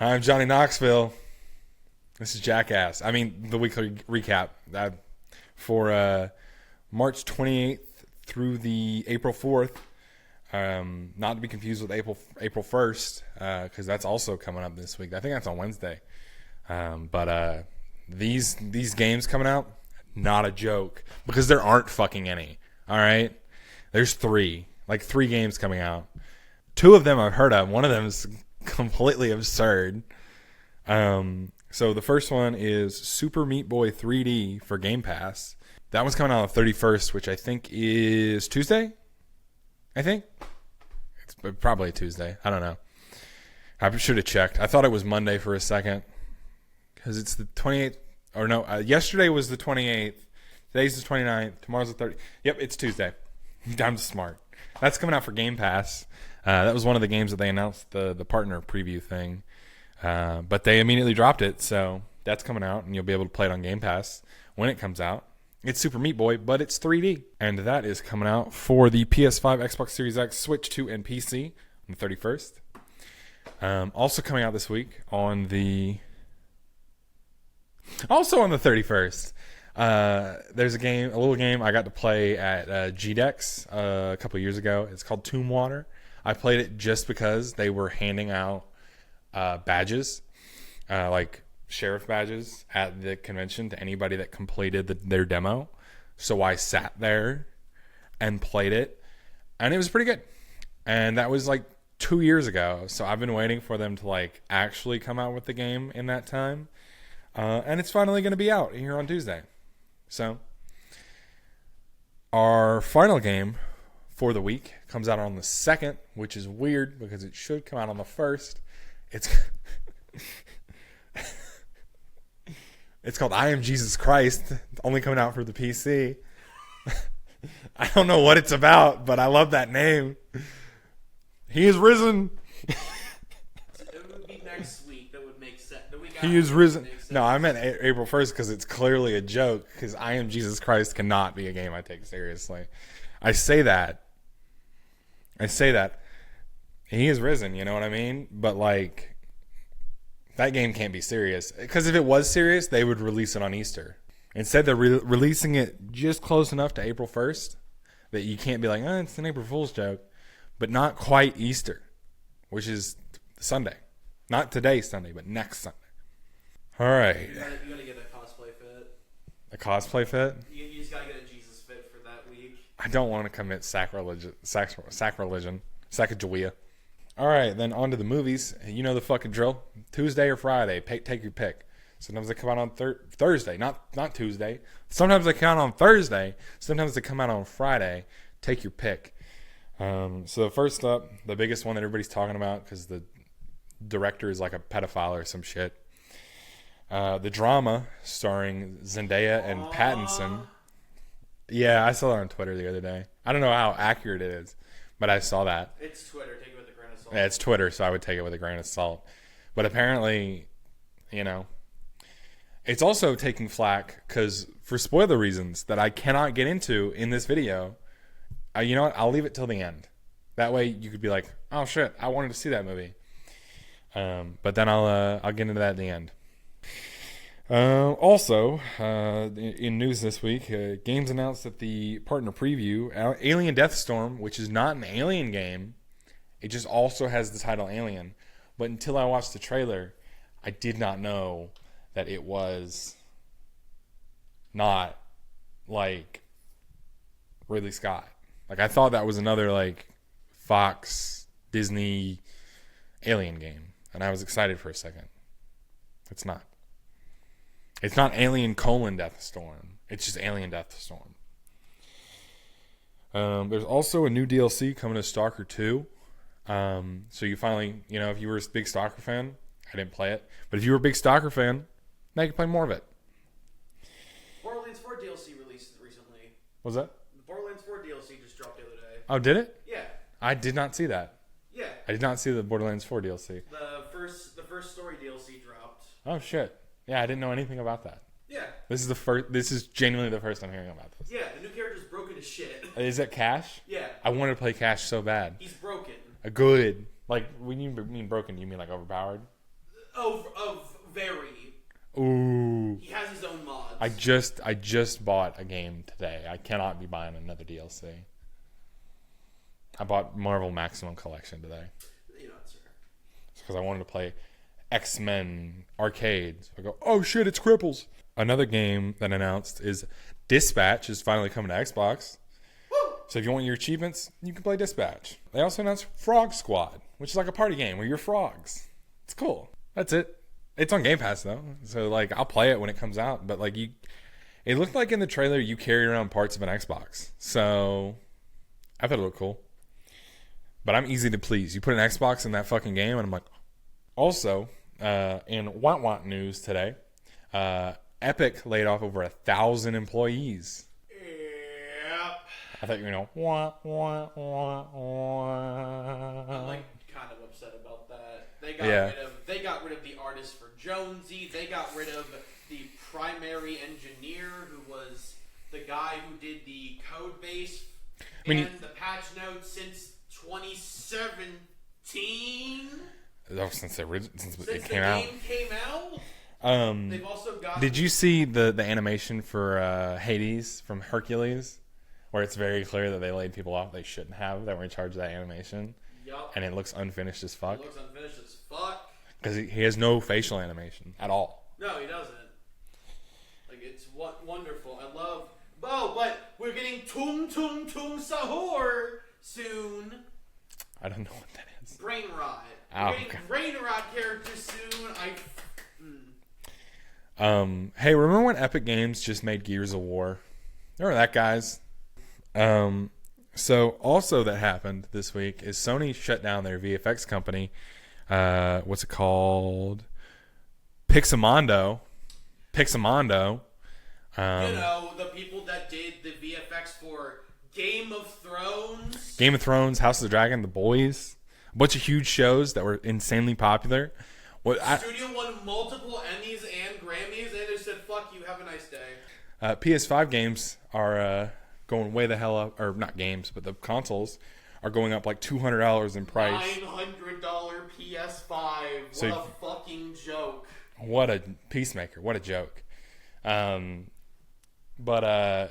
I'm Johnny Knoxville. This is Jackass. I mean, the weekly recap for March 28th through the April 4th. Not to be confused with April 1st, because that's also coming up this week. I think that's on Wednesday. But these games coming out, not a joke, because there aren't fucking any. All right, there's three games coming out. Two of them I've heard of. One of them is completely absurd. So the first one is Super Meat Boy 3D for Game Pass. That one's coming out on the 31st, which I think is Tuesday. I think it's probably Tuesday. I don't know. I should have checked. I thought it was Monday for a second because it's the 28th. Or no, yesterday was the 28th. Today's the 29th. Tomorrow's the 30th. Yep, it's Tuesday. I'm smart. That's coming out for Game Pass. That was one of the games that they announced the partner preview thing. But they immediately dropped it. So that's coming out, and you'll be able to play it on Game Pass when it comes out. It's Super Meat Boy, but it's 3D. And that is coming out for the PS5, Xbox Series X, Switch 2, and PC on the 31st. Also coming out this week on the 31st. There's a little game I got to play at GDEX a couple years ago. It's called Tomb Water. I played it just because they were handing out badges, like sheriff badges at the convention to anybody that completed their demo. So I sat there and played it, and it was pretty good. And that was like 2 years ago. So I've been waiting for them to like actually come out with the game in that time. And it's finally going to be out here on Tuesday. So our final game for the week comes out on the 2nd, which is weird because it should come out on the 1st. It's called I Am Jesus Christ. It's only coming out for the PC. I don't know what it's about, but I love that name. He is risen. It would be next week. That would make sense. He is risen. No, I meant April 1st because it's clearly a joke. Because I Am Jesus Christ cannot be a game I take seriously. I say that. He is risen, you know what I mean? But like, that game can't be serious. Because if it was serious, they would release it on Easter. Instead, they're releasing it just close enough to April 1st that you can't be like, oh, it's an April Fool's joke. But not quite Easter, which is Sunday. Not today Sunday, but next Sunday. All right. You gotta get a cosplay fit. A cosplay fit? You just gotta get a Jesus fit for that week. I don't want to commit sacrilegion. Sacagawea. All right, then on to the movies. You know the fucking drill. Tuesday or Friday, take your pick. Sometimes they come out on Thursday, not Tuesday. Sometimes they come out on Thursday. Sometimes they come out on Friday. Take your pick. So first up, the biggest one that everybody's talking about because the director is like a pedophile or some shit. The drama starring Zendaya and Pattinson. Yeah, I saw that on Twitter the other day. I don't know how accurate it is, but I saw that. It's Twitter. Take it with a grain of salt. Yeah, it's Twitter, so I would take it with a grain of salt. But apparently, it's also taking flack because for spoiler reasons that I cannot get into in this video. You know what? I'll leave it till the end. That way you could be like, oh shit, I wanted to see that movie. But then I'll get into that at the end. Also, in news this week, games announced that the partner preview, Alien Deathstorm, which is not an Alien game, it just also has the title Alien. But until I watched the trailer, I did not know that it was not like Ridley Scott. Like, I thought that was another like Fox Disney Alien game, and I was excited for a second. It's not. It's not Alien: Deathstorm. It's just Alien Deathstorm. There's also a new DLC coming to Stalker 2. So you finally, if you were a big Stalker fan, I didn't play it, but if you were a big Stalker fan, now you can play more of it. Borderlands 4 DLC released recently. What's that? The Borderlands 4 DLC just dropped the other day. Oh, did it? Yeah. I did not see that. Yeah. I did not see the Borderlands 4 DLC. The first story DLC dropped. Oh shit. Yeah, I didn't know anything about that. Yeah. This is genuinely the first I'm hearing about this. Yeah, the new character's broken as shit. Is it Cash? Yeah. I wanted to play Cash so bad. He's broken. Good. Like, when you mean broken, you mean like overpowered? very. Ooh. He has his own mods. I just bought a game today. I cannot be buying another DLC. I bought Marvel Maximum Collection today. You know, it's fair. It's because I wanted to play X-Men Arcade. So I go, oh shit, it's Cripples. Another game that announced is Dispatch is finally coming to Xbox. Woo! So if you want your achievements, you can play Dispatch. They also announced Frog Squad, which is like a party game where you're frogs. It's cool. That's it. It's on Game Pass though, so like I'll play it when it comes out. But like it looked like in the trailer you carry around parts of an Xbox, so I thought it looked cool. But I'm easy to please. You put an Xbox in that fucking game, and I'm like. Also, in Want news today, Epic laid off over 1,000 employees. Yep. I thought I'm like kind of upset about that. They got rid of the artist for Jonesy. They got rid of the primary engineer who was the guy who did the code base and the patch notes since 2017. Since it came out. They've also got. Did you see the animation for Hades from Hercules, where it's very clear that they laid people off they shouldn't have that were in charge of that animation? Yup. And it looks unfinished as fuck. It looks unfinished as fuck. Because he has no facial animation at all. No, he doesn't. Like it's wonderful. I love. Oh, but we're getting Tum Tum Tum Sahur soon. I don't know what that is. Brain rot. Oh, We're getting brain rot characters soon. Hey, remember when Epic Games just made Gears of War? Remember that, guys? So also that happened this week is Sony shut down their VFX company. What's it called? Pixamondo. You know, the people that did the VFX for Game of Thrones, House of the Dragon, The Boys. A bunch of huge shows that were insanely popular. Studio won multiple Emmys and Grammys, and they said, fuck you, have a nice day. PS5 games are going way the hell up. Or not games, but the consoles are going up like $200 in price. $900 PS5. What a fucking joke. What a peacemaker. What a joke. But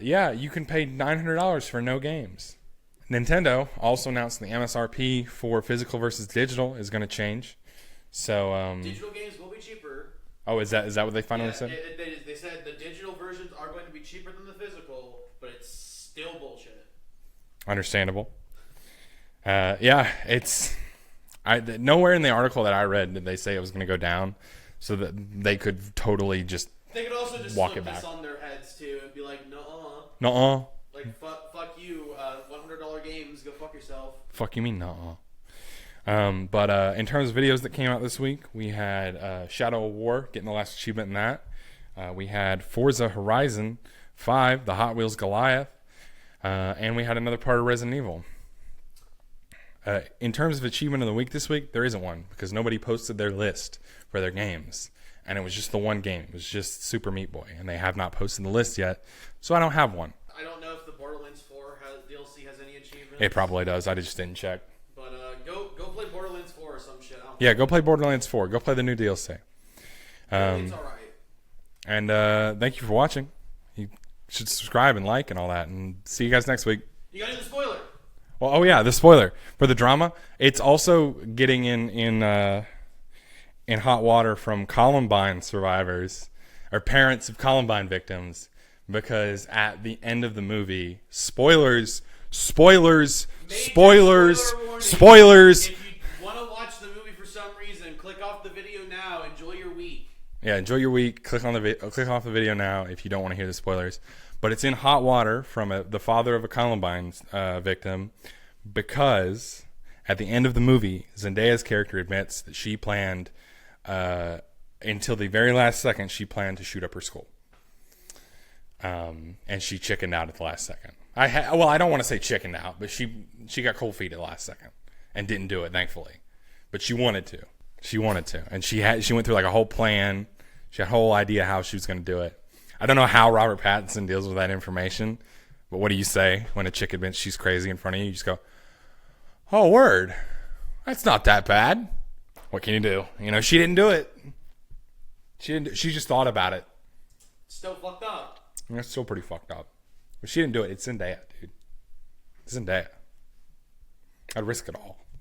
yeah, you can pay $900 for no games. Nintendo also announced the MSRP for physical versus digital is going to change. So digital games will be cheaper. Oh, is that what they finally said? They said the digital versions are going to be cheaper than the physical, but it's still bullshit. Understandable. Yeah, it's nowhere in the article that I read did they say it was going to go down, so that they could totally just. They could also just walk flip it back this on their heads too and be like, nuh-uh. Nuh-uh. Like fuck you, $100 games, go fuck yourself. Fuck you mean nuh-uh. But in terms of videos that came out this week, we had Shadow of War getting the last achievement in that. We had Forza Horizon 5, the Hot Wheels Goliath, and we had another part of Resident Evil. In terms of achievement of the week this week, there isn't one because nobody posted their list for their games. And it was just the one game. It was just Super Meat Boy. And they have not posted the list yet, so I don't have one. I don't know if the Borderlands 4 DLC has any achievements. It probably does. I just didn't check. But go play Borderlands 4 or some shit. Yeah, go play Borderlands 4. Go play the new DLC. It's alright. And thank you for watching. You should subscribe and like and all that. And see you guys next week. You gotta do the spoiler. Well, oh yeah, the spoiler for the drama. It's also getting in hot water from Columbine survivors or parents of Columbine victims, because at the end of the movie, spoilers. If you want to watch the movie for some reason, click off the video now. Enjoy your week. Yeah, enjoy your week. Click off the video now if you don't want to hear the spoilers. But it's in hot water from the father of a Columbine victim, because at the end of the movie, Zendaya's character admits that she planned, until the very last second, she planned to shoot up her school. And she chickened out at the last second. I don't want to say chickened out, but she got cold feet at the last second and didn't do it, thankfully. But she wanted to. And she went through like a whole plan. She had a whole idea how she was going to do it. I don't know how Robert Pattinson deals with that information, but what do you say when a chick admits she's crazy in front of you? You just go, "Oh, word. That's not that bad." What can you do? You know, she didn't do it. She didn't. She just thought about it. Still fucked up. And that's still pretty fucked up. But she didn't do it. It's Zendaya, dude. It's Zendaya. I'd risk it all.